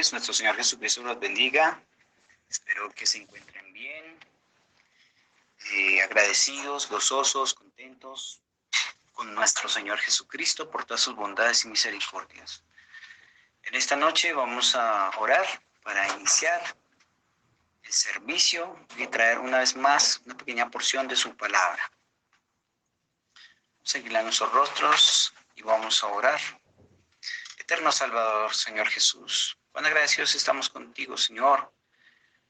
noches. Nuestro Señor Jesucristo los bendiga. Espero que se encuentren bien, agradecidos, gozosos, contentos con nuestro Señor Jesucristo por todas sus bondades y misericordias. En esta noche vamos a orar para iniciar el servicio y traer una vez más una pequeña porción de su palabra. Vamos a inclinar nuestros rostros y vamos a orar. Eterno Salvador, Señor Jesús, cuán agradecidos estamos contigo, Señor,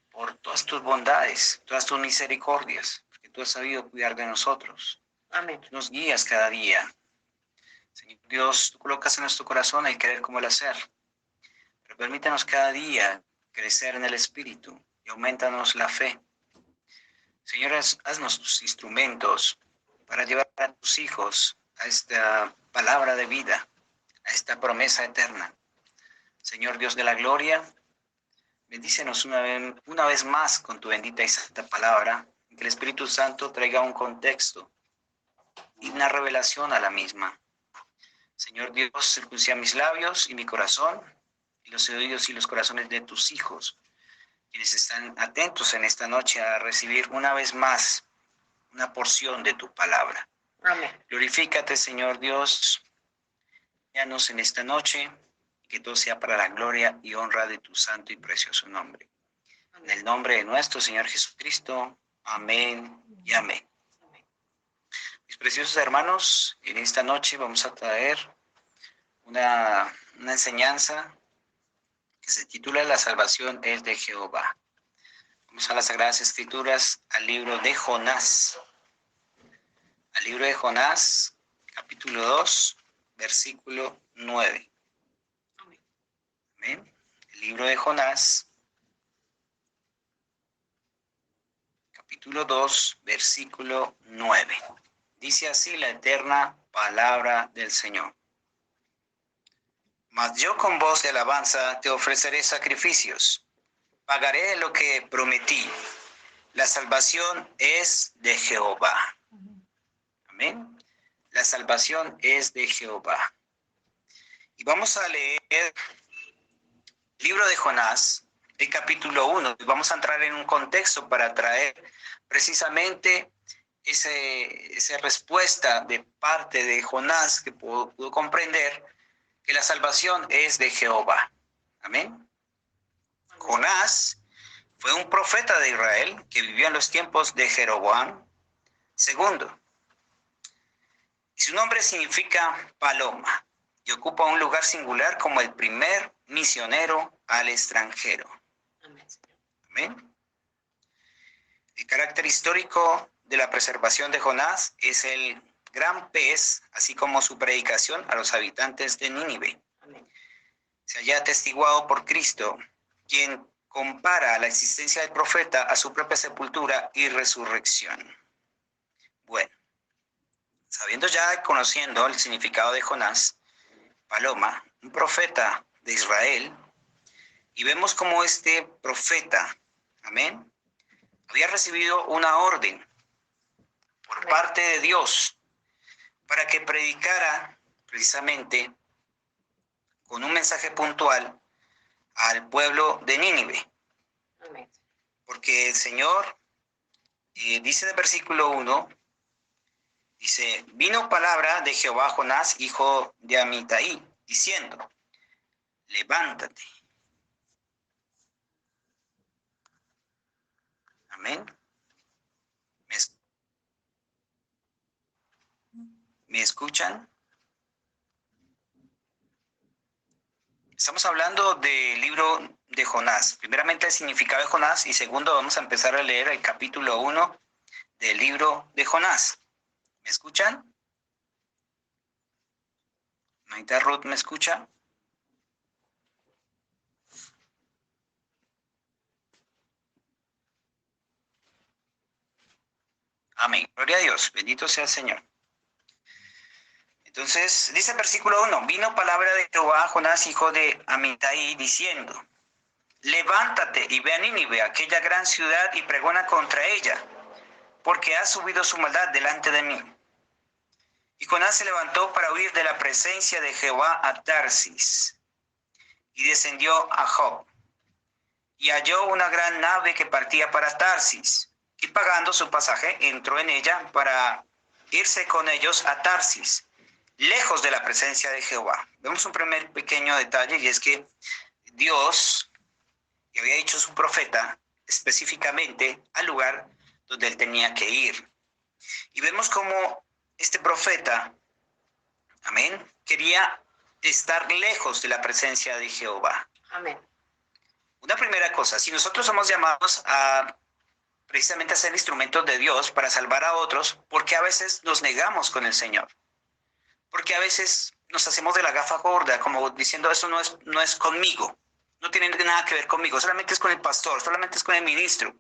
por todas tus bondades, todas tus misericordias, porque tú has sabido cuidar de nosotros. Amén. Nos guías cada día. Señor Dios, tú colocas en nuestro corazón el querer como el hacer. Pero permítanos cada día crecer en el Espíritu y aumentanos la fe. Señor, haznos tus instrumentos para llevar a tus hijos a esta palabra de vida, a esta promesa eterna. Señor Dios de la gloria, bendícenos una vez más con tu bendita y santa palabra, y que el Espíritu Santo traiga un contexto y una revelación a la misma. Señor Dios, circuncida mis labios y mi corazón, y los oídos y los corazones de tus hijos, quienes están atentos en esta noche a recibir una vez más una porción de tu palabra. Amén. Glorifícate, Señor Dios, guíanos en esta noche, y que todo sea para la gloria y honra de tu santo y precioso nombre. En el nombre de nuestro Señor Jesucristo, amén y amén. Mis preciosos hermanos, en esta noche vamos a traer una enseñanza que se titula La salvación es de Jehová. Vamos a las Sagradas Escrituras, al libro de Jonás. Al libro de Jonás, capítulo 2, versículo 9. Amén. El libro de Jonás, capítulo 2, versículo 9. Dice así la eterna palabra del Señor. Mas yo con voz de alabanza te ofreceré sacrificios. Pagaré lo que prometí. La salvación es de Jehová. Amén. La salvación es de Jehová. Y vamos a leer el libro de Jonás, el capítulo 1. Y vamos a entrar en un contexto para traer precisamente esa respuesta de parte de Jonás que pudo comprender que la salvación es de Jehová. Amén. Jonás fue un profeta de Israel que vivió en los tiempos de Jeroboam II. Y su nombre significa paloma y ocupa un lugar singular como el primer misionero al extranjero. Amén. El carácter histórico de la preservación de Jonás es el gran pez, así como su predicación a los habitantes de Nínive. Se haya atestiguado por Cristo, quien compara la existencia del profeta a su propia sepultura y resurrección. Bueno, sabiendo ya, conociendo el significado de Jonás, paloma, un profeta de Israel, y vemos cómo este profeta, amén, había recibido una orden por parte de Dios para que predicara precisamente con un mensaje puntual al pueblo de Nínive. Amén. Porque el Señor dice en el versículo 1, dice, vino palabra de Jehová a Jonás, hijo de Amitai, diciendo, levántate. Amén. ¿Me escuchan? Estamos hablando del libro de Jonás. Primeramente el significado de Jonás y segundo vamos a empezar a leer el capítulo 1 del libro de Jonás. ¿Me escuchan? ¿Maita Ruth me escucha? Amén. Gloria a Dios. Bendito sea el Señor. Entonces, dice el versículo 1, vino palabra de Jehová a Jonás, hijo de Amitai, diciendo, levántate y ve a Nínive, aquella gran ciudad, y pregona contra ella, porque ha subido su maldad delante de mí. Y Jonás se levantó para huir de la presencia de Jehová a Tarsis. y descendió a Job. Y halló una gran nave que partía para Tarsis, y pagando su pasaje entró en ella para irse con ellos a Tarsis, lejos de la presencia de Jehová. Vemos un primer pequeño detalle, y es que Dios, que había dicho su profeta específicamente al lugar donde él tenía que ir. Y vemos cómo este profeta, amén, quería estar lejos de la presencia de Jehová. Amén. Una primera cosa, si nosotros somos llamados a precisamente a ser instrumentos de Dios para salvar a otros, ¿por qué a veces nos negamos con el Señor? Porque a veces nos hacemos de la gafa gorda, como diciendo, eso no es conmigo, no tiene nada que ver conmigo, solamente es con el pastor, solamente es con el ministro.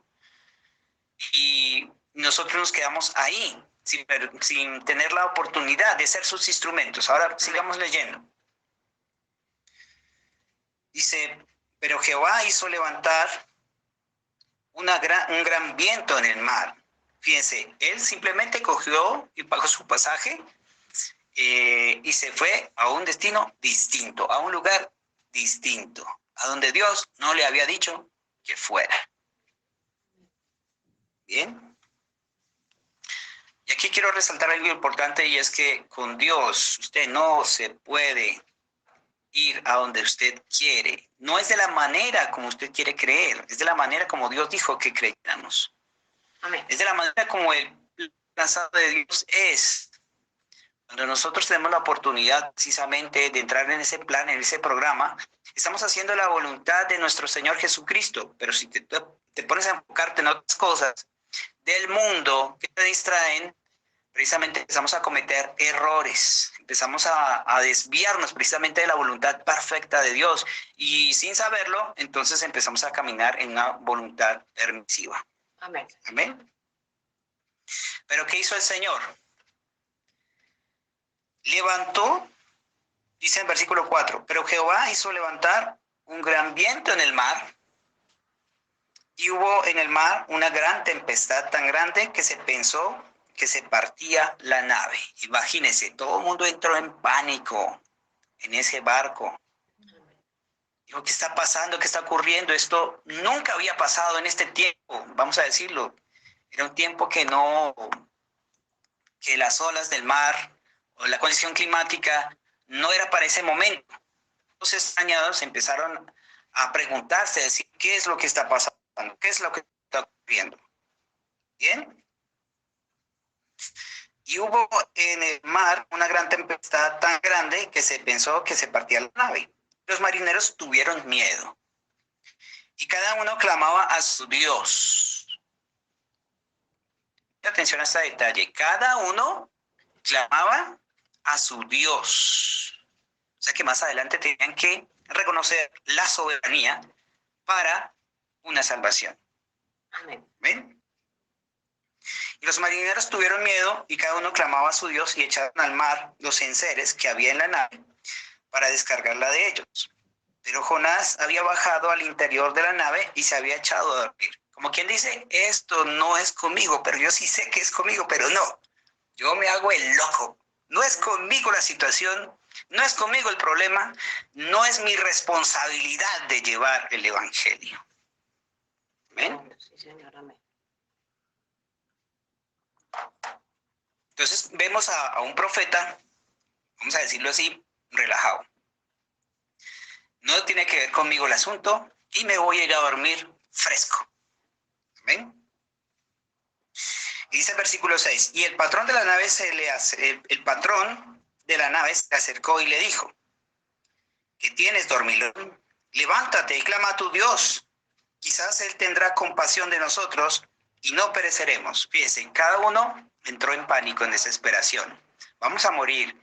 Y nosotros nos quedamos ahí, sin tener la oportunidad de ser sus instrumentos. Ahora sigamos leyendo. Dice, pero Jehová hizo levantar un gran viento en el mar. Fíjense, él simplemente cogió y pagó su pasaje y se fue a un destino distinto, a un lugar distinto, a donde Dios no le había dicho que fuera. Bien. Y aquí quiero resaltar algo importante, y es que con Dios usted no se puede ir a donde usted quiere. No es de la manera como usted quiere creer, es de la manera como Dios dijo que creyéramos. Amén. Es de la manera como el plan de Dios es. Cuando nosotros tenemos la oportunidad precisamente de entrar en ese plan, en ese programa, estamos haciendo la voluntad de nuestro Señor Jesucristo. Pero si te pones a enfocarte en otras cosas del mundo que te distraen, precisamente empezamos a cometer errores, empezamos a desviarnos precisamente de la voluntad perfecta de Dios, y sin saberlo, entonces empezamos a caminar en una voluntad permisiva. Amén. Amén. Pero ¿qué hizo el Señor? Levantó, dice en versículo 4, pero Jehová hizo levantar un gran viento en el mar, y hubo en el mar una gran tempestad tan grande que se pensó que se partía la nave. Imagínense, todo el mundo entró en pánico en ese barco. Dijo, ¿qué está pasando? ¿Qué está ocurriendo? Esto nunca había pasado en este tiempo, vamos a decirlo. Era un tiempo que las olas del mar o la condición climática no era para ese momento. Los extrañados empezaron a preguntarse, a decir, ¿qué es lo que está pasando? ¿Qué es lo que está ocurriendo? ¿Bien? Y hubo en el mar una gran tempestad tan grande que se pensó que se partía la nave. Los marineros tuvieron miedo, y cada uno clamaba a su Dios. Atención a este detalle. Cada uno clamaba a su Dios. O sea que más adelante tenían que reconocer la soberanía para una salvación. Amén. ¿Ven? Y los marineros tuvieron miedo, y cada uno clamaba a su Dios, y echaron al mar los enseres que había en la nave para descargarla de ellos. Pero Jonás había bajado al interior de la nave y se había echado a dormir. Como quien dice, esto no es conmigo, pero yo sí sé que es conmigo, pero no. Yo me hago el loco. No es conmigo la situación, no es conmigo el problema, no es mi responsabilidad de llevar el evangelio. ¿Ven? Sí, Señor, amén. Entonces vemos a un profeta, vamos a decirlo así, relajado. No tiene que ver conmigo el asunto, y me voy a ir a dormir fresco. ¿Ven? Y dice el versículo 6, y el patrón de la nave el patrón de la nave se acercó y le dijo, ¿qué tienes, dormilón? Levántate y clama a tu Dios. Quizás él tendrá compasión de nosotros y no pereceremos. Fíjense, cada uno entró en pánico, en desesperación. Vamos a morir.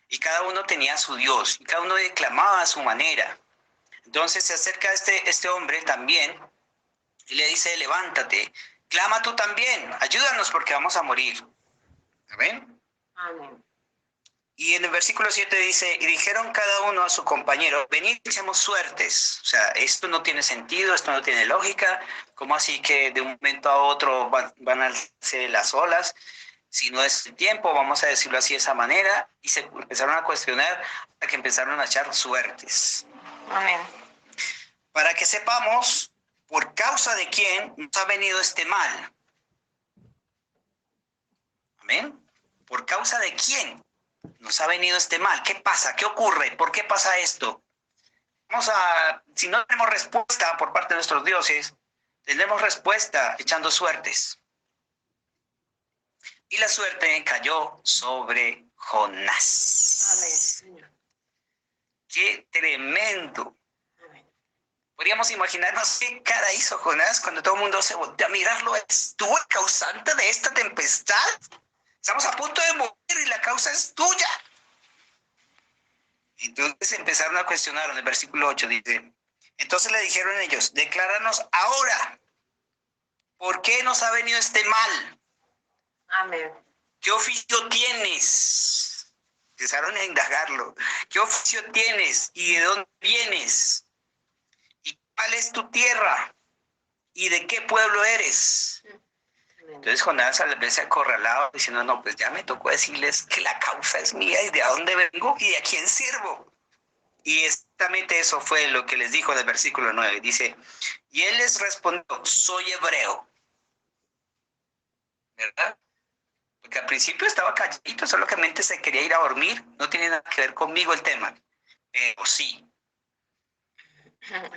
Y cada uno tenía a su Dios, y cada uno clamaba a su manera. Entonces se acerca este hombre también y le dice, levántate, clama tú también, ayúdanos porque vamos a morir. ¿Amén? Amén. Y en el versículo 7 dice, y dijeron cada uno a su compañero, venid y echemos suertes. O sea, esto no tiene sentido, esto no tiene lógica. ¿Cómo así que de un momento a otro van a hacerse las olas? Si no es el tiempo, vamos a decirlo así de esa manera. Y se empezaron a cuestionar hasta que empezaron a echar suertes. Amén. para que sepamos por causa de quién nos ha venido este mal. Amén. ¿Por causa de quién nos ha venido este mal? ¿Qué pasa? ¿Qué ocurre? ¿Por qué pasa esto? Si no tenemos respuesta por parte de nuestros dioses, tendremos respuesta echando suertes. Y la suerte cayó sobre Jonás. Amén, Señor. ¡Qué tremendo! Amén. Podríamos imaginarnos qué cara hizo Jonás cuando todo el mundo se volteó a mirarlo. ¿Tú el causante de esta tempestad? Estamos a punto de morir y la causa es tuya. Entonces empezaron a cuestionar. En el versículo 8 dice, entonces le dijeron ellos, decláranos ahora, ¿por qué nos ha venido este mal? Amén. ¿Qué oficio tienes? Empezaron a indagarlo. ¿Qué oficio tienes? ¿Y de dónde vienes? ¿Y cuál es tu tierra? ¿Y de qué pueblo eres? Amén. Entonces Jonás al verse acorralado diciendo, no, pues ya me tocó decirles que la causa es mía y de dónde vengo y a quién sirvo. Y exactamente eso fue lo que les dijo en el versículo 9. Dice, y él les respondió, soy hebreo. ¿Verdad? Porque al principio estaba calladito, solamente se quería ir a dormir. No tiene nada que ver conmigo el tema. Pero sí,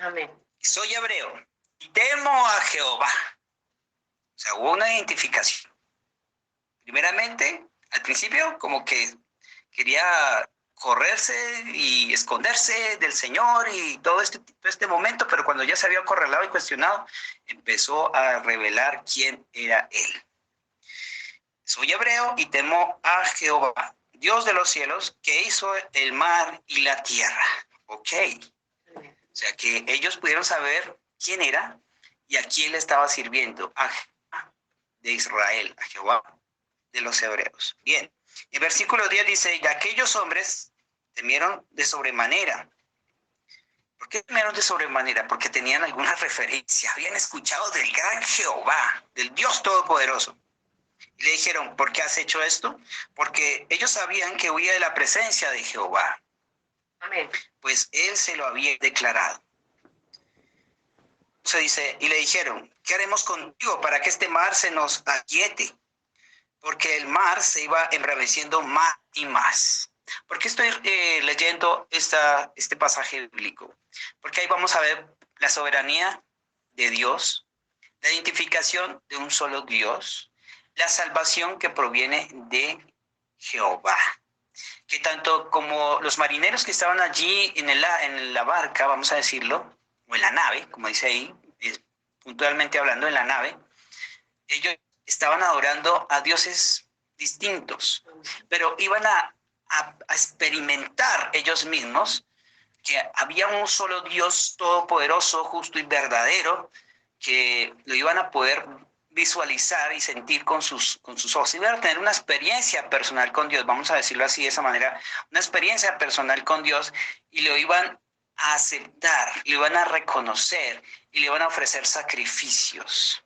Amén. soy hebreo y temo a Jehová. O sea, hubo una identificación. Primeramente, al principio, como que quería correrse y esconderse del Señor y todo este momento, pero cuando ya se había acorralado y cuestionado, empezó a revelar quién era él. Soy hebreo y temo a Jehová, Dios de los cielos, que hizo el mar y la tierra. Ok. Amén. O sea, que ellos pudieron saber quién era y a quién le estaba sirviendo. A Jehová de Israel, a Jehová de los hebreos. Bien, el versículo 10 dice, y aquellos hombres temieron de sobremanera. ¿Por qué temieron de sobremanera? Porque tenían alguna referencia, habían escuchado del gran Jehová, del Dios Todopoderoso. Y le dijeron, ¿por qué has hecho esto? Porque ellos sabían que huía de la presencia de Jehová, Amén. pues él se lo había declarado. Se dice, y le dijeron, ¿qué haremos contigo para que este mar se nos aquiete? Porque el mar se iba embraveciendo más y más. ¿Por qué estoy leyendo este pasaje bíblico? Porque ahí vamos a ver la soberanía de Dios, la identificación de un solo Dios, la salvación que proviene de Jehová. Que tanto como los marineros que estaban allí en la barca, vamos a decirlo, o en la nave, como dice ahí, puntualmente hablando en la nave, ellos estaban adorando a dioses distintos, pero iban a experimentar ellos mismos que había un solo Dios todopoderoso, justo y verdadero, que lo iban a poder visualizar y sentir con sus ojos. Iban a tener una experiencia personal con Dios, vamos a decirlo así de esa manera, una experiencia personal con Dios, y lo iban a aceptar, lo iban a reconocer y le iban a ofrecer sacrificios.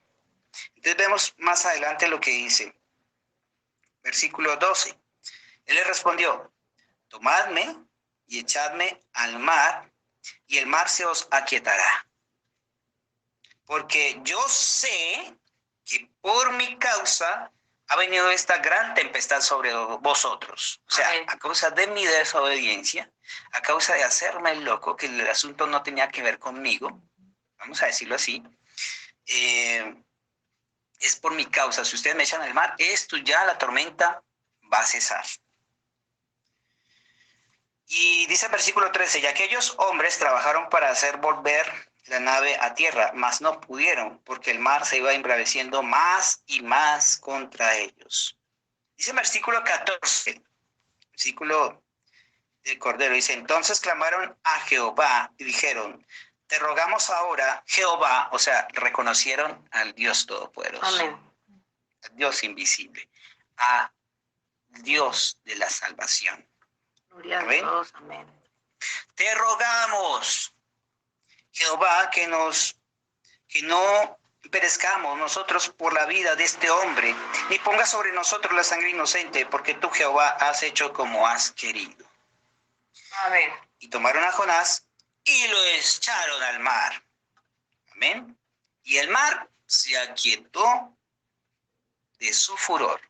Entonces vemos más adelante lo que dice, versículo 12. Él le respondió, tomadme y echadme al mar, y el mar se os aquietará. Porque yo sé que por mi causa ha venido esta gran tempestad sobre vosotros. O sea, a causa de mi desobediencia, a causa de hacerme el loco, que el asunto no tenía que ver conmigo, vamos a decirlo así, es por mi causa. Si ustedes me echan al mar, esto ya la tormenta va a cesar. Y dice el versículo 13, y aquellos hombres trabajaron para hacer volver la nave a tierra, mas no pudieron, porque el mar se iba embraveciendo más y más contra ellos. Dice el versículo 14, versículo del Cordero, dice, entonces clamaron a Jehová y dijeron, te rogamos ahora, Jehová, o sea, reconocieron al Dios Todopoderoso. Amén. Al Dios invisible, a Dios de la salvación. Gloria a Amén. Dios. Amén. Te rogamos, Jehová, que no perezcamos nosotros por la vida de este hombre, ni ponga sobre nosotros la sangre inocente, porque tú, Jehová, has hecho como has querido. Amén. Y tomaron a Jonás y lo echaron al mar. Amén. Y el mar se aquietó de su furor.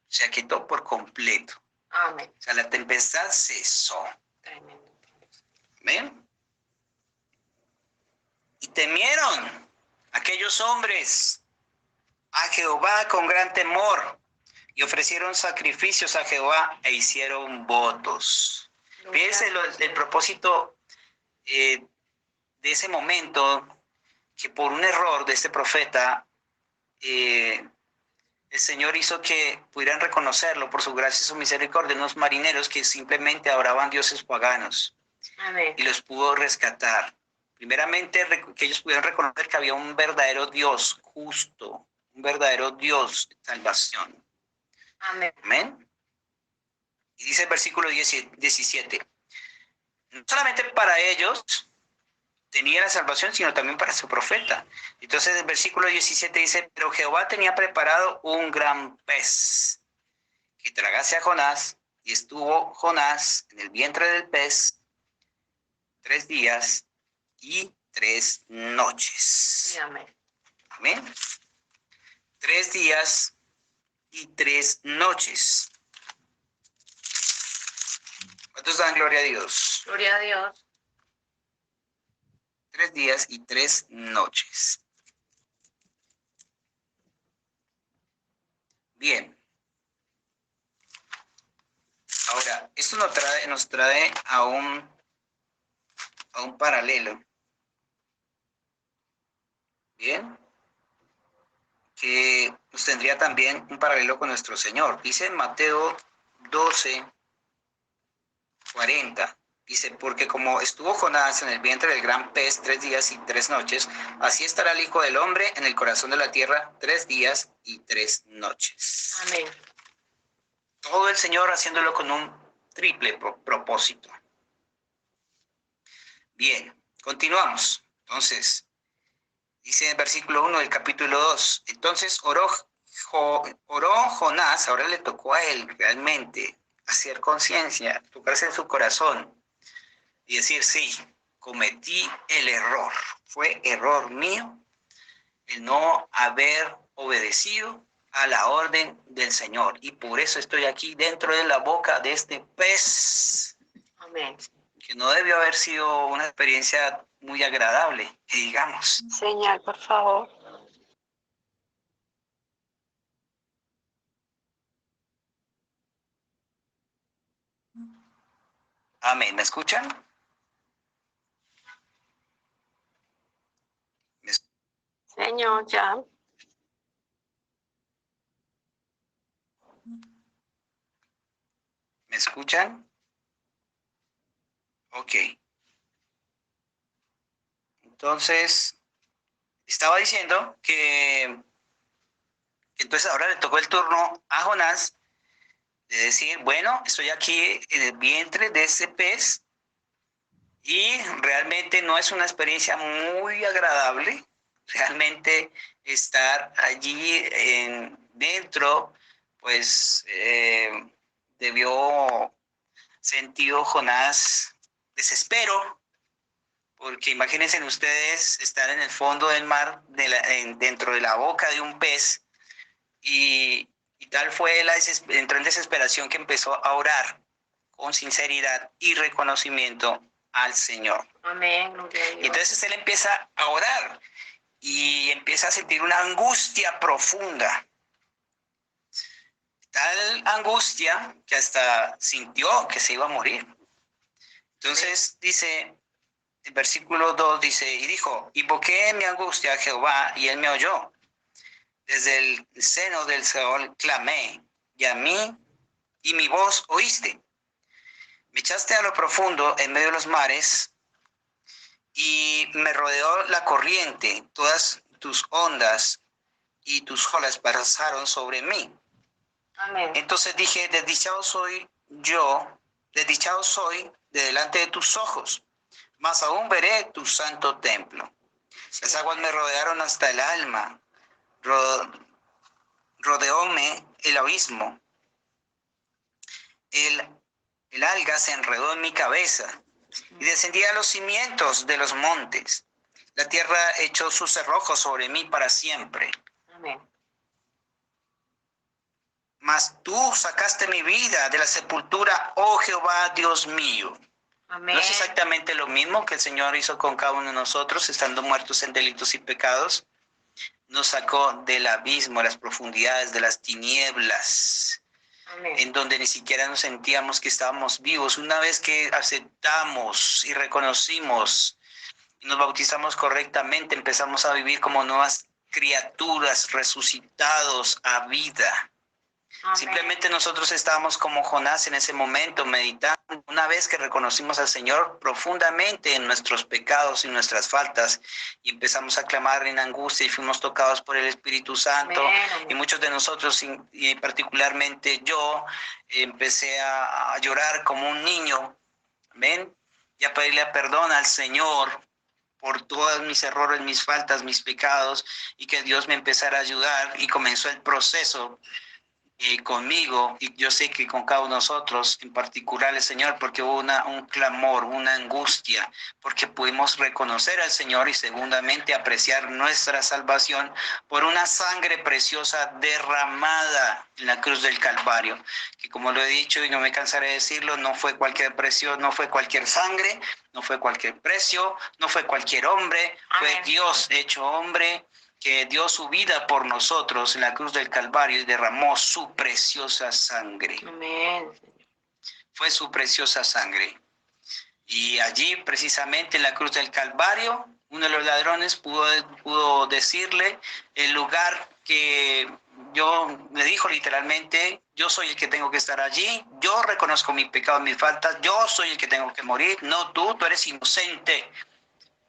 Se aquietó por completo. Amén. O sea, la tempestad cesó. Tremendo. Amén. Y temieron aquellos hombres a Jehová con gran temor y ofrecieron sacrificios a Jehová e hicieron votos. Fíjense el propósito de ese momento, que por un error de este profeta, el Señor hizo que pudieran reconocerlo por su gracia y su misericordia, unos marineros que simplemente adoraban dioses paganos. Amén. Y los pudo rescatar. Primeramente, que ellos pudieran reconocer que había un verdadero Dios justo, un verdadero Dios de salvación. Amén. Amén. Y dice el versículo 17, no solamente para ellos tenía la salvación, sino también para su profeta. Entonces el versículo 17 dice, pero Jehová tenía preparado un gran pez que tragase a Jonás, y estuvo Jonás en el vientre del pez 3 días y 3 noches. Amén. Amén. 3 días y 3 noches. ¿Cuántos dan gloria a Dios? Gloria a Dios. 3 días y 3 noches. Bien. Ahora, esto nos trae a un paralelo. Bien. Que nos tendría también un paralelo con nuestro Señor. Dice en Mateo 12:40. Dice, porque como estuvo Jonás en el vientre del gran pez 3 días y 3 noches, así estará el Hijo del Hombre en el corazón de la tierra 3 días y 3 noches. Amén. Todo el Señor haciéndolo con un triple propósito. Bien, continuamos. Entonces, dice en el versículo 1 del capítulo 2, entonces oró Jonás, ahora le tocó a él realmente hacer conciencia, tocarse en su corazón y decir, sí, cometí el error, fue error mío el no haber obedecido a la orden del Señor, y por eso estoy aquí dentro de la boca de este pez. Amén. Que no debió haber sido una experiencia muy agradable, que digamos. Señal, por favor. Amén, ¿me escuchan? Señor, ya. ¿Me escuchan? Ok. Entonces, estaba diciendo que entonces ahora le tocó el turno a Jonás de decir, bueno, estoy aquí en el vientre de ese pez y realmente no es una experiencia muy agradable, realmente estar allí dentro, pues debió sentido Jonás desespero, porque imagínense ustedes estar en el fondo del mar, dentro de la boca de un pez, y tal fue entró en desesperación que empezó a orar con sinceridad y reconocimiento al Señor. Amén. Gloria a Y Dios. entonces él empieza a orar y empieza a sentir una angustia profunda. Tal angustia que hasta sintió que se iba a morir. Entonces dice, el versículo 2 dice, y dijo, invoqué mi angustia a Jehová y él me oyó. Desde el seno del Seol clamé, y a mí y mi voz oíste. Me echaste a lo profundo en medio de los mares, y me rodeó la corriente, todas tus ondas y tus olas pasaron sobre mí. Amén. Entonces dije, desdichado soy de delante de tus ojos, mas aún veré tu santo templo. Las aguas me rodearon hasta el alma, rodeóme el abismo. El alga se enredó en mi cabeza y descendí a los cimientos de los montes. La tierra echó sus cerrojos sobre mí para siempre. Amén. Mas tú sacaste mi vida de la sepultura, oh Jehová, Dios mío. Amén. ¿No es exactamente lo mismo que el Señor hizo con cada uno de nosotros, estando muertos en delitos y pecados? Nos sacó del abismo, las profundidades de las tinieblas, Amén. en donde ni siquiera nos sentíamos que estábamos vivos. Una vez que aceptamos y reconocimos y nos bautizamos correctamente, empezamos a vivir como nuevas criaturas, resucitados a vida. Amén. Simplemente nosotros estábamos como Jonás en ese momento, meditando. Una vez que reconocimos al Señor profundamente en nuestros pecados y nuestras faltas, y empezamos a clamar en angustia y fuimos tocados por el Espíritu Santo, Amén. y muchos de nosotros, y particularmente yo, empecé a llorar como un niño, amén, y a pedirle perdón al Señor por todos mis errores, mis faltas, mis pecados, y que Dios me empezara a ayudar, y comenzó el proceso conmigo, y yo sé que con cada uno de nosotros, en particular el Señor, porque hubo un clamor, una angustia, porque pudimos reconocer al Señor y segundamente apreciar nuestra salvación por una sangre preciosa derramada en la cruz del Calvario, que como lo he dicho y no me cansaré de decirlo, no fue cualquier precio, no fue cualquier sangre, no fue cualquier precio, no fue cualquier hombre, fue Amén. Dios hecho hombre, que dio su vida por nosotros en la cruz del Calvario y derramó su preciosa sangre. Amén. Fue su preciosa sangre. Y allí, precisamente en la cruz del Calvario, uno de los ladrones pudo decirle el lugar que me dijo literalmente, yo soy el que tengo que estar allí, yo reconozco mi pecado, mis faltas, yo soy el que tengo que morir, no tú eres inocente.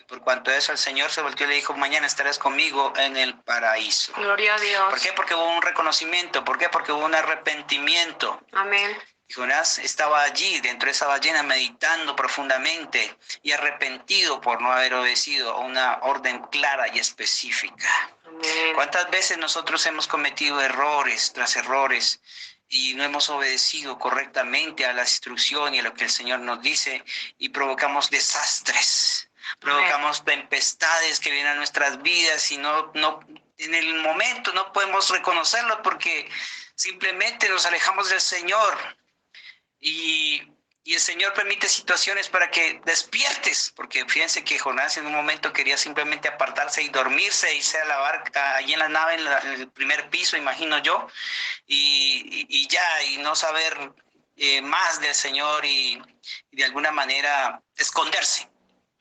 Por cuanto a eso, el Señor se volteó y le dijo, mañana estarás conmigo en el paraíso. Gloria a Dios. ¿Por qué? Porque hubo un reconocimiento. ¿Por qué? Porque hubo un arrepentimiento. Amén. Y Jonás estaba allí, dentro de esa ballena, meditando profundamente y arrepentido por no haber obedecido a una orden clara y específica. Amén. ¿Cuántas veces nosotros hemos cometido errores tras errores y no hemos obedecido correctamente a la instrucción y a lo que el Señor nos dice y provocamos desastres? Provocamos tempestades que vienen a nuestras vidas y no en el momento no podemos reconocerlo porque simplemente nos alejamos del Señor. Y el Señor permite situaciones para que despiertes, porque fíjense que Jonás en un momento quería simplemente apartarse y dormirse, irse a la barca, allí en la nave, en el primer piso, imagino yo, y ya, y no saber más del Señor y de alguna manera esconderse.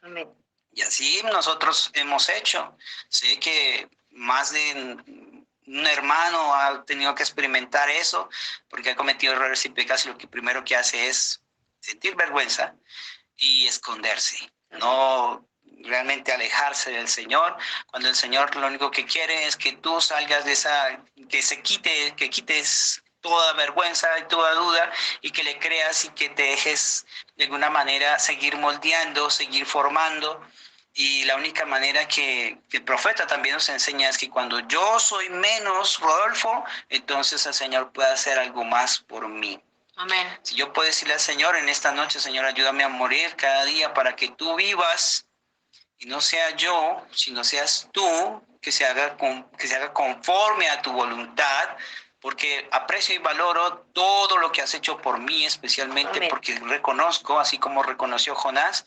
Amén. Y así nosotros hemos hecho. Sé que más de un hermano ha tenido que experimentar eso porque ha cometido errores y pecados y lo que primero que hace es sentir vergüenza y esconderse. No realmente alejarse del Señor, cuando el Señor lo único que quiere es que tú salgas de esa, que quites toda vergüenza y toda duda y que le creas y que te dejes de alguna manera seguir moldeando, seguir formando. Y la única manera que el profeta también nos enseña es que cuando yo soy menos, Rodolfo, entonces el Señor puede hacer algo más por mí. Amén. Si yo puedo decirle al Señor en esta noche, Señor, ayúdame a morir cada día para que tú vivas y no sea yo, sino seas tú, que se haga conforme a tu voluntad, porque aprecio y valoro todo lo que has hecho por mí, especialmente Amén. porque reconozco, así como reconoció Jonás,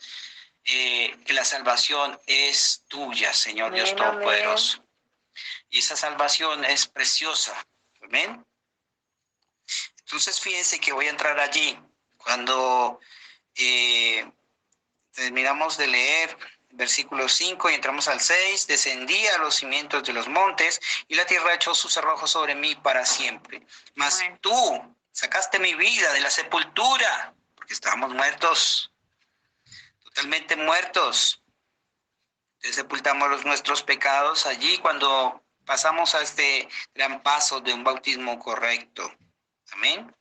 que la salvación es tuya, Señor Amén, Dios Todopoderoso. Y esa salvación es preciosa. Amén. Entonces fíjense que voy a entrar allí. Cuando terminamos de leer versículo 5 y entramos al 6, descendí a los cimientos de los montes y la tierra echó sus cerrojos sobre mí para siempre. Mas Amén. tú sacaste mi vida de la sepultura, porque estábamos muertos, totalmente muertos. Sepultamos nuestros pecados allí cuando pasamos a este gran paso de un bautismo correcto. Amén.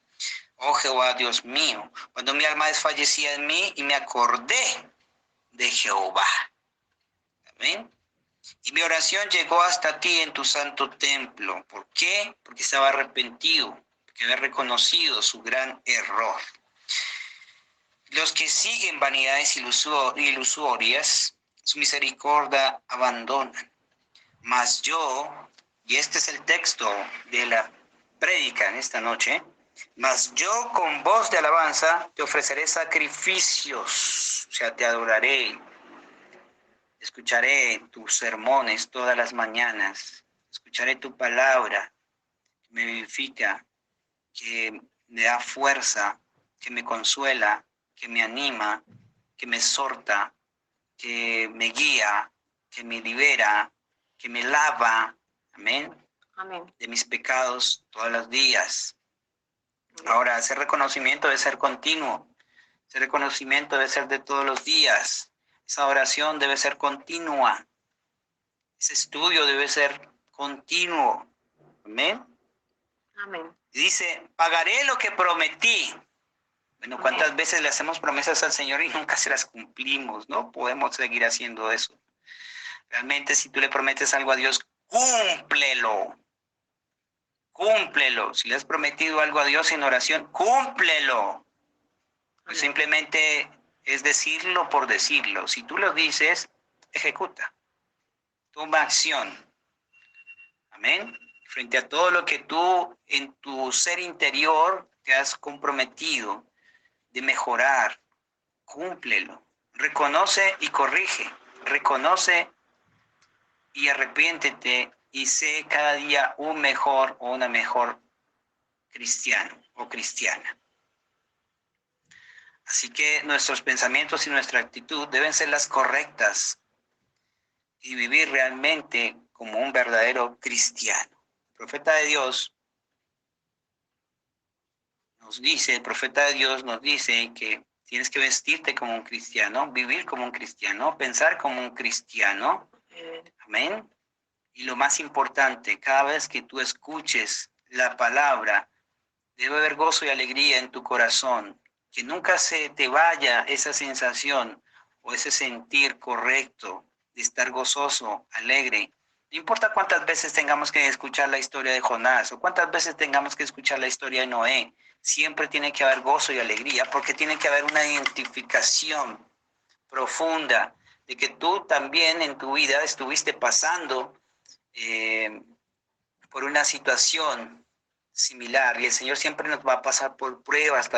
Oh Jehová, Dios mío, cuando mi alma desfallecía en mí y me acordé de Jehová. Amén. Y mi oración llegó hasta ti en tu santo templo. ¿Por qué? Porque estaba arrepentido, porque había reconocido su gran error. Los que siguen vanidades ilusorias su misericordia abandonan. Mas yo, y este es el texto de la prédica en esta noche, mas yo con voz de alabanza te ofreceré sacrificios, o sea, te adoraré, escucharé tus sermones todas las mañanas, escucharé tu palabra, que me vivifica, que me da fuerza, que me consuela, que me anima, que me exhorta, que me guía, que me libera, que me lava, amén, Amén. de mis pecados todos los días. Ahora, ese reconocimiento debe ser continuo, ese reconocimiento debe ser de todos los días, esa oración debe ser continua, ese estudio debe ser continuo, amén. Amén. Dice, pagaré lo que prometí. Bueno, ¿cuántas veces le hacemos promesas al Señor y nunca se las cumplimos? No podemos seguir haciendo eso. Realmente, si tú le prometes algo a Dios, cúmplelo. Cúmplelo. Si le has prometido algo a Dios en oración, cúmplelo. Pues simplemente es decirlo por decirlo. Si tú lo dices, ejecuta. Toma acción. Amén. Frente a todo lo que tú en tu ser interior te has comprometido de mejorar, cúmplelo. Reconoce y corrige. Reconoce y arrepiéntete y sé cada día un mejor o una mejor cristiano o cristiana. Así que nuestros pensamientos y nuestra actitud deben ser las correctas y vivir realmente como un verdadero cristiano. El profeta de Dios nos dice, el profeta de Dios nos dice que tienes que vestirte como un cristiano, vivir como un cristiano, pensar como un cristiano. Amén. Y lo más importante, cada vez que tú escuches la palabra, debe haber gozo y alegría en tu corazón. Que nunca se te vaya esa sensación o ese sentir correcto de estar gozoso, alegre. No importa cuántas veces tengamos que escuchar la historia de Jonás o cuántas veces tengamos que escuchar la historia de Noé, siempre tiene que haber gozo y alegría porque tiene que haber una identificación profunda de que tú también en tu vida estuviste pasando por una situación similar y el Señor siempre nos va a pasar por pruebas,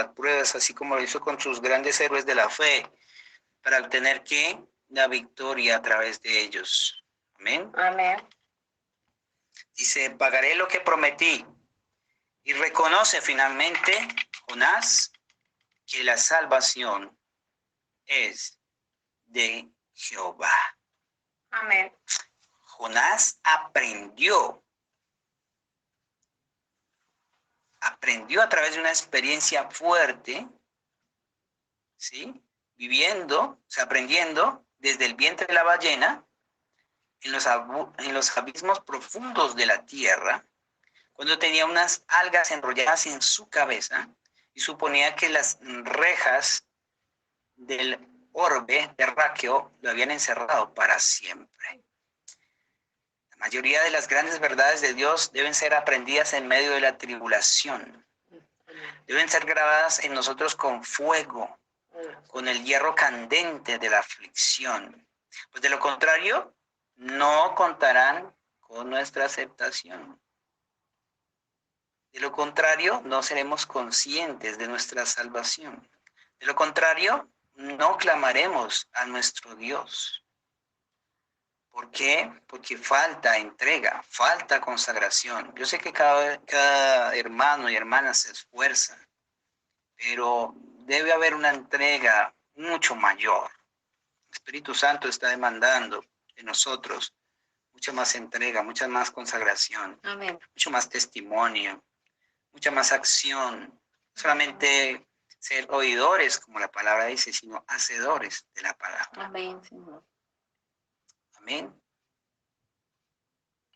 así como lo hizo con sus grandes héroes de la fe, para obtener ¿qué? La victoria a través de ellos. Amén. Amén. Dice, pagaré lo que prometí. Y reconoce finalmente, Jonás, que la salvación es de Jehová. Amén. Jonás aprendió a través de una experiencia fuerte, ¿sí? Aprendiendo desde el vientre de la ballena, en los abismos profundos de la tierra, cuando tenía unas algas enrolladas en su cabeza y suponía que las rejas del orbe terráqueo lo habían encerrado para siempre. La mayoría de las grandes verdades de Dios deben ser aprendidas en medio de la tribulación. Deben ser grabadas en nosotros con fuego, con el hierro candente de la aflicción. Pues de lo contrario, no contarán con nuestra aceptación. De lo contrario, no seremos conscientes de nuestra salvación. De lo contrario, no clamaremos a nuestro Dios. ¿Por qué? Porque falta entrega, falta consagración. Yo sé que cada hermano y hermana se esfuerza, pero debe haber una entrega mucho mayor. El Espíritu Santo está demandando de nosotros mucha más entrega, mucha más consagración, Amén. mucho más testimonio, mucha más acción. No solamente ser oidores, como la palabra dice, sino hacedores de la palabra. Amén, Señor. Amén.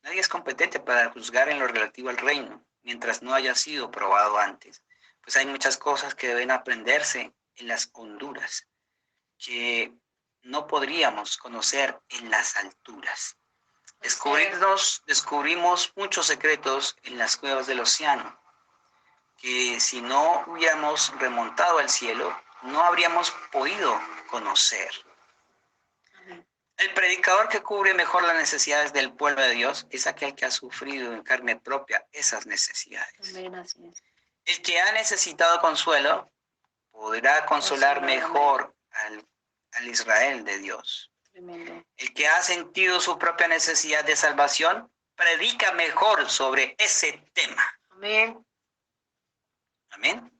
Nadie es competente para juzgar en lo relativo al reino, mientras no haya sido probado antes. Pues hay muchas cosas que deben aprenderse en las honduras, que no podríamos conocer en las alturas. Descubrimos muchos secretos en las cuevas del océano, que si no hubiéramos remontado al cielo, no habríamos podido conocer. El predicador que cubre mejor las necesidades del pueblo de Dios es aquel que ha sufrido en carne propia esas necesidades. Amén, así es. El que ha necesitado consuelo podrá consolar mejor al Israel de Dios. Tremendo. El que ha sentido su propia necesidad de salvación predica mejor sobre ese tema. Amén. Amén.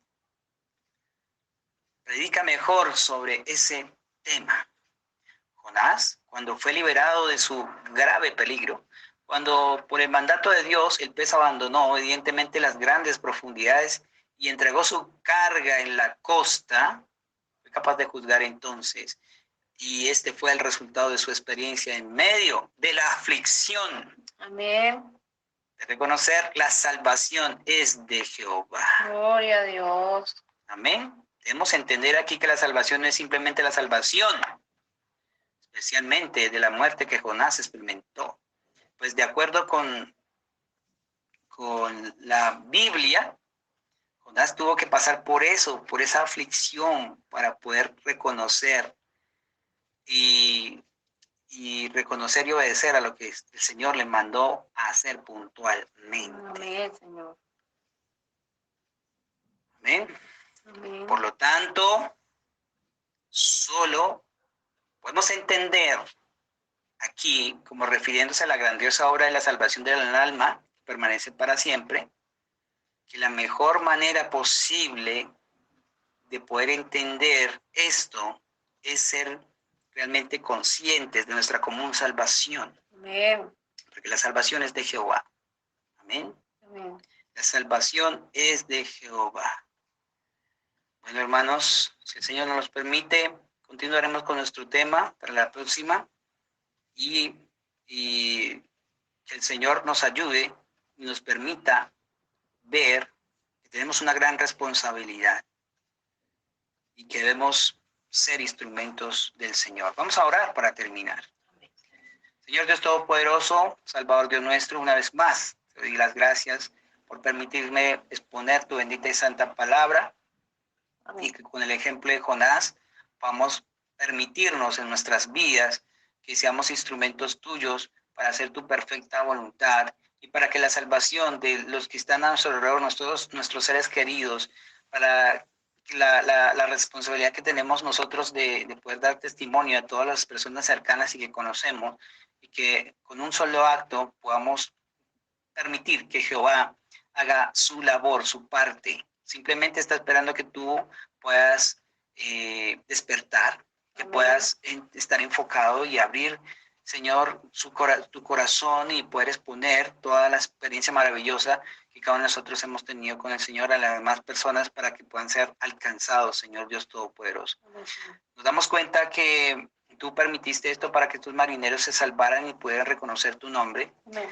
Predica mejor sobre ese tema. Jonás, cuando fue liberado de su grave peligro, cuando por el mandato de Dios el pez abandonó evidentemente las grandes profundidades y entregó su carga en la costa, fue capaz de juzgar entonces, y este fue el resultado de su experiencia en medio de la aflicción. Amén. De reconocer la salvación es de Jehová. Gloria a Dios. Amén. Debemos entender aquí que la salvación no es simplemente la salvación, especialmente de la muerte que Jonás experimentó. Pues de acuerdo con la Biblia, Jonás tuvo que pasar por eso, por esa aflicción, para poder reconocer y reconocer y obedecer a lo que el Señor le mandó a hacer puntualmente. Amén, Señor. Amén. Amén. Por lo tanto, solo podemos entender aquí, como refiriéndose a la grandiosa obra de la salvación del alma, que permanece para siempre, que la mejor manera posible de poder entender esto es ser realmente conscientes de nuestra común salvación. Amén. Porque la salvación es de Jehová. Amén. Amén. La salvación es de Jehová. Bueno, hermanos, si el Señor nos permite, continuaremos con nuestro tema para la próxima y que el Señor nos ayude y nos permita ver que tenemos una gran responsabilidad y que debemos ser instrumentos del Señor. Vamos a orar para terminar. Señor Dios Todopoderoso, Salvador Dios nuestro, una vez más te doy las gracias por permitirme exponer tu bendita y santa palabra. Amén. Y que con el ejemplo de Jonás vamos a permitirnos en nuestras vidas que seamos instrumentos tuyos para hacer tu perfecta voluntad y para que la salvación de los que están a nuestro alrededor, nuestros seres queridos, para la responsabilidad que tenemos nosotros de poder dar testimonio a todas las personas cercanas y que conocemos, y que con un solo acto podamos permitir que Jehová haga su labor, su parte. Simplemente está esperando que tú puedas despertar, que Amén. puedas estar enfocado y abrir, Señor, tu corazón y poder exponer toda la experiencia maravillosa que cada uno de nosotros hemos tenido con el Señor a las demás personas para que puedan ser alcanzados, Señor Dios Todopoderoso. Amén, Señor. Nos damos cuenta que tú permitiste esto para que estos marineros se salvaran y pudieran reconocer tu nombre. Amén.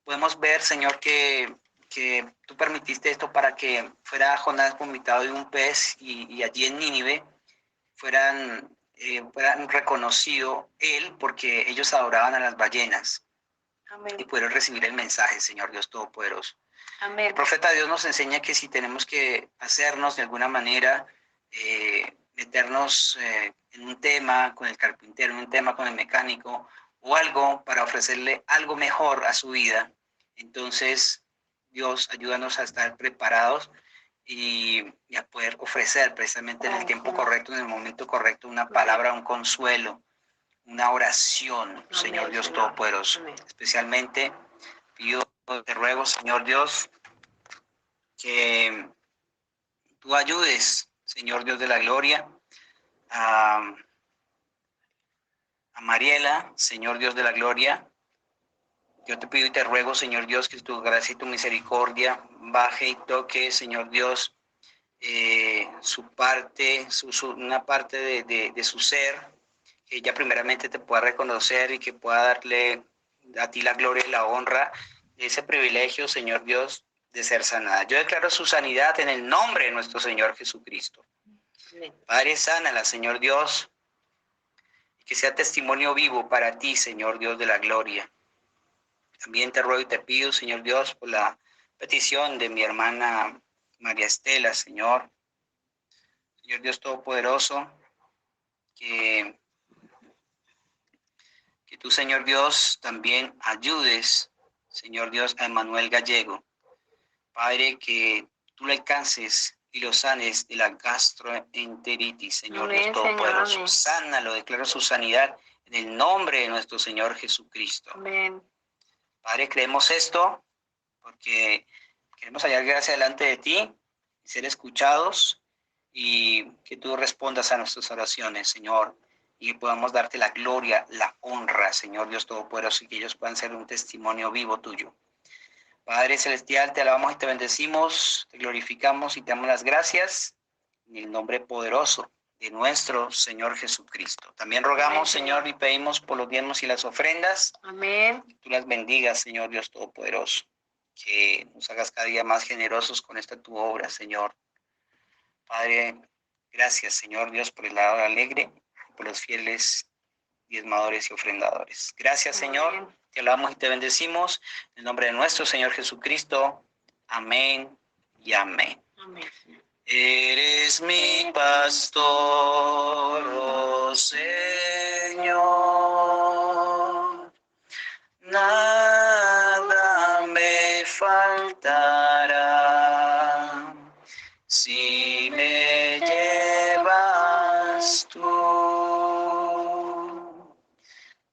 Podemos ver, Señor, que tú permitiste esto para que fuera Jonás vomitado de un pez y allí en Nínive fueran reconocido él porque ellos adoraban a las ballenas y Amén. pudieron recibir el mensaje, Señor Dios Todopoderoso. El Amén. profeta Dios nos enseña que si tenemos que hacernos de alguna manera, meternos en un tema con el carpintero, en un tema con el mecánico o algo para ofrecerle algo mejor a su vida, entonces Dios ayúdanos a estar preparados y a poder ofrecer precisamente en el tiempo correcto, en el momento correcto, una palabra, un consuelo, una oración, Amén, Señor Dios Señor. Todopoderoso. Amén. Especialmente pido, te ruego, Señor Dios, que tú ayudes, Señor Dios de la gloria, a Mariela, Señor Dios de la gloria. Yo te pido y te ruego, Señor Dios, que tu gracia y tu misericordia baje y toque, Señor Dios, su parte, una parte de su ser, que ella primeramente te pueda reconocer y que pueda darle a ti la gloria y la honra de ese privilegio, Señor Dios, de ser sanada. Yo declaro su sanidad en el nombre de nuestro Señor Jesucristo. Amén. Padre, sánala, Señor Dios, y que sea testimonio vivo para ti, Señor Dios de la gloria. También te ruego y te pido, Señor Dios, por la petición de mi hermana María Estela, Señor. Señor Dios Todopoderoso, que tú, Señor Dios, también ayudes, Señor Dios, a Emanuel Gallego. Padre, que tú le alcances y lo sanes de la gastroenteritis, Señor Amén, Dios Señor, Todopoderoso. amén. Sánalo, declaro su sanidad en el nombre de nuestro Señor Jesucristo. Amén. Padre, creemos esto porque queremos hallar gracia delante de ti y ser escuchados y que tú respondas a nuestras oraciones, Señor, y que podamos darte la gloria, la honra, Señor Dios Todopoderoso, y que ellos puedan ser un testimonio vivo tuyo. Padre Celestial, te alabamos y te bendecimos, te glorificamos y te damos las gracias en el nombre poderoso de nuestro Señor Jesucristo. También rogamos, Amén, Señor, y pedimos por los diezmos y las ofrendas, Amén. que tú las bendigas, Señor Dios Todopoderoso, que nos hagas cada día más generosos con esta tu obra, Señor. Padre, gracias, Señor Dios, por el lado alegre, por los fieles diezmadores y ofrendadores. Gracias, Señor. Amén. Te alabamos y te bendecimos. En el nombre de nuestro Señor Jesucristo. Amén y amén. Amén. Eres mi pastor, oh Señor. Nada me faltará si me llevas tú.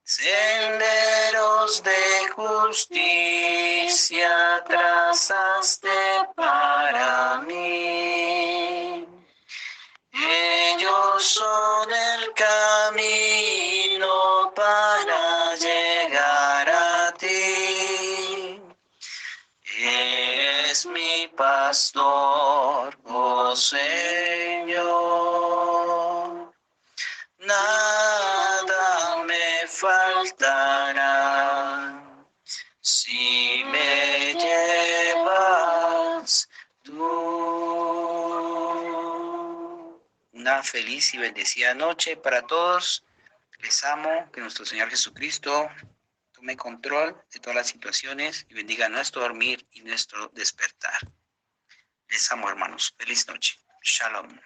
Senderos de justicia trazaste para mí. Ellos son el camino para llegar a ti. Eres mi pastor, oh Señor. Nada me faltará si me llevas tú. Una feliz y bendecida noche para todos. Les amo, que nuestro Señor Jesucristo tome control de todas las situaciones y bendiga nuestro dormir y nuestro despertar. Les amo, hermanos. Feliz noche. Shalom.